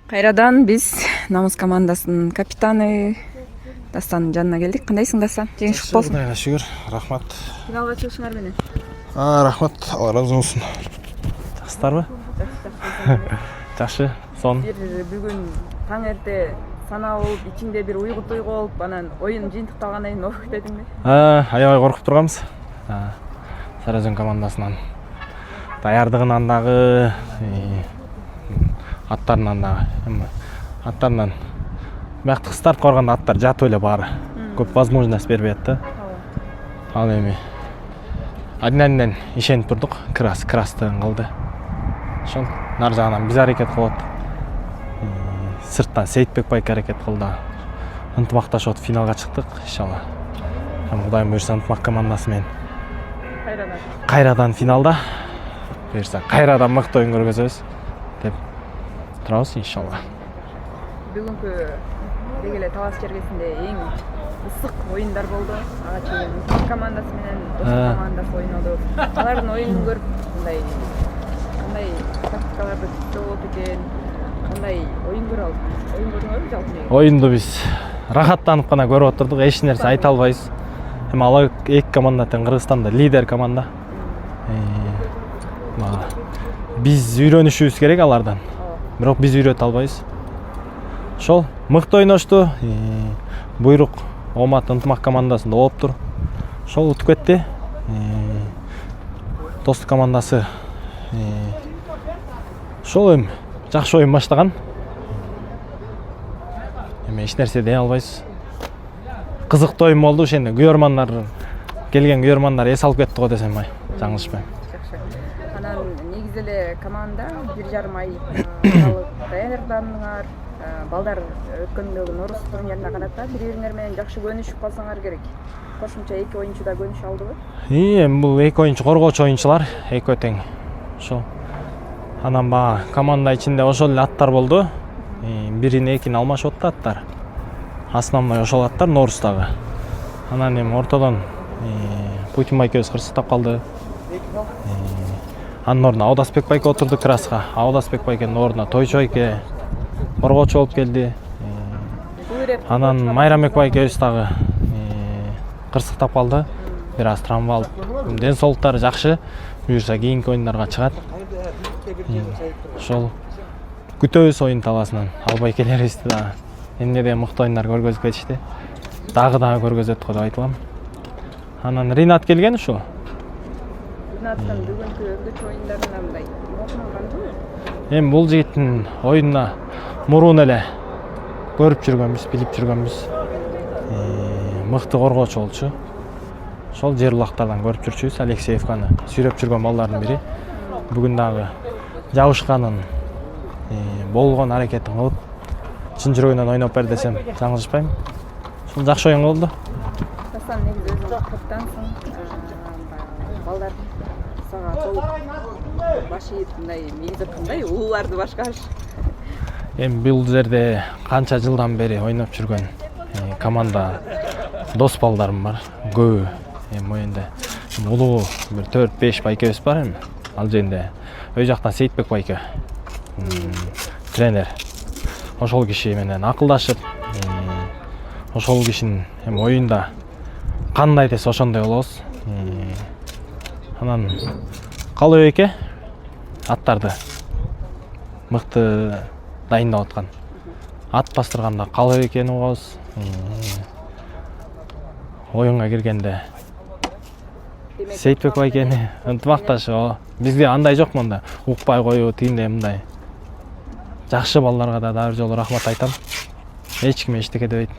Кайрадан биз Намус командасынын капитаны Дастанын жанына келдик. Кандайсың, Дастан? Жеңиш куттуу болсун. Кудайга шүгүр, рахмат. Финалга чыгышыңар менен. Рахмат, Алла разы болсун. Жакшысыздарбы? Жакшы, сон. Бүгүн таң эрте санаа болуп, ичиңде бир уйгут болуп, анан оюн жыйынтыкталгандан кийин ох дедиңби? Аябай коркуп турганбыз. Сары Өзөн командасынан даярдыгынан дагы, аттарынан дагы. Аттарынан бияктыкы старт коргондо аттар жатып эле баары. Көп возможность бербейт да. Ал эми адинен ишенип турдук. Крастыгын кылды. Ошол нар жагынан биз аракет кылып аттык. Сырттан Сейитбек байке аракет кылды. Ынтымакташып финалга чыктык, иншалла. Кудайым буйрса ынтымак командасы менен кайрадан финалда буйрса кайрадан мыкты оюн көргөзөбүз деп турабыз, иншалла. Бүгүнкү деги эле Талас чергесинде эң ысык оюндар болду. Ага чейин ынтымак командасы менен Достук командасы ойноду. Алардын оюнун көрүп кандай тактикаларды түзүп болот экен, кандай оюн көрүп алдык. Оюн көрдүңөрбү жалпы? Оюнду биз рахаттанып гана көрүп отурдук, эч нерсе айта албайбыз. Эми алар эки команда тең Кыргызстанда лидер команда. Биз үйрөнүшүбүз керек алардан. Бирок биз үйрөтө албайбыз. Ошол мыкты ойношту. Буйрук Омат ынтымак командасында болуптур. Ошол утуп кетти. Достук командасы ошол эми жакшы оюн баштаган. Эми эч нерсе дей албайбыз. Кызыктуу оюн болду, ошондо келген күйөрмандар эс алып кетти го десем жаңылышпайм. Жакшы. Анан негизи эле команда 1,5 ай даярдандыңар. Балдар өткөндөгү Норус турнирине карата бири-бириңер менен жакшы көнүшүп калсаңар керек. Кошумча эки оюнчу да көнүшө алдыбы? Эми бул эки оюнчу коргоочу оюнчулар, экөө тең. Ошол. Анан команда ичинде ошол эле аттар болду. Бирин экин алмашып атты аттар. Основной ошол аттар Норустагы. Анан эми ортодон Путин байкебиз кырсыктап калды. Анын ордуна Аудасбек байке отурду краска. Аудасбек байкенин ордуна Тойчу байке коргоочу болуп келди. Анан Майрамбек байкебиз дагы кырсыктап калды. Бир аз травма алып. Ден соолуктары жакшы. Буюрса кийинки оюндарга чыгат. Ошол күтөбүз оюн таласынан. Ал байкелерибизди дагы эмне да мыкты оюндар көргөзүп кетишти. Дагы көргөзөт го деп айта алам. Анан Ринат келген ушу. Ринаттын бүгүнкү өзгөчө оюндарынан мындай окуну кандайбы? Эми бул жигиттин оюнуна мурун эле көрүп жүргөнбүз, билип жүргөнбүз. Мыкты коргоочу болчу. Ошол жер улактардан көрүп жүрчүбүз. Алексеевканы сүйрөп жүргөн балдардын бири. Бүгүн дагы жабышканын болгон аракетин кылып, чын жүрөгүнөн ойноп бер десем жаңылышпайм. Ошол жакшы оюн болду. Дастан негизи өзүң капитансың. Балдар сага толук баш ийип мындай негизи кандай улууларды башкарыш? Эми бул жерде канча жылдан бери ойноп жүргөн команда дос балдарым бар. Көбү эми моюнда улуу бир 4-5 байкебиз бар эми. Ал жерде өй жактан Сейитбек байке тренер. Ошол киши менен акылдашып, ошол кишинин эми оюнда кандай десе ошондой болобуз. Анан Калыбек байке аттарды мыкты дайындап аткан. Ат бастырганда Калыбек байкени угабыз. Оюнга киргенде Сейитбек байкени ынтымакташып, бизде андай жок мында. Укпай коюу, тигиндей мындай. Жакшы балдарга да дагы бир жолу рахмат айтам. Эч ким эчтеке дебейт.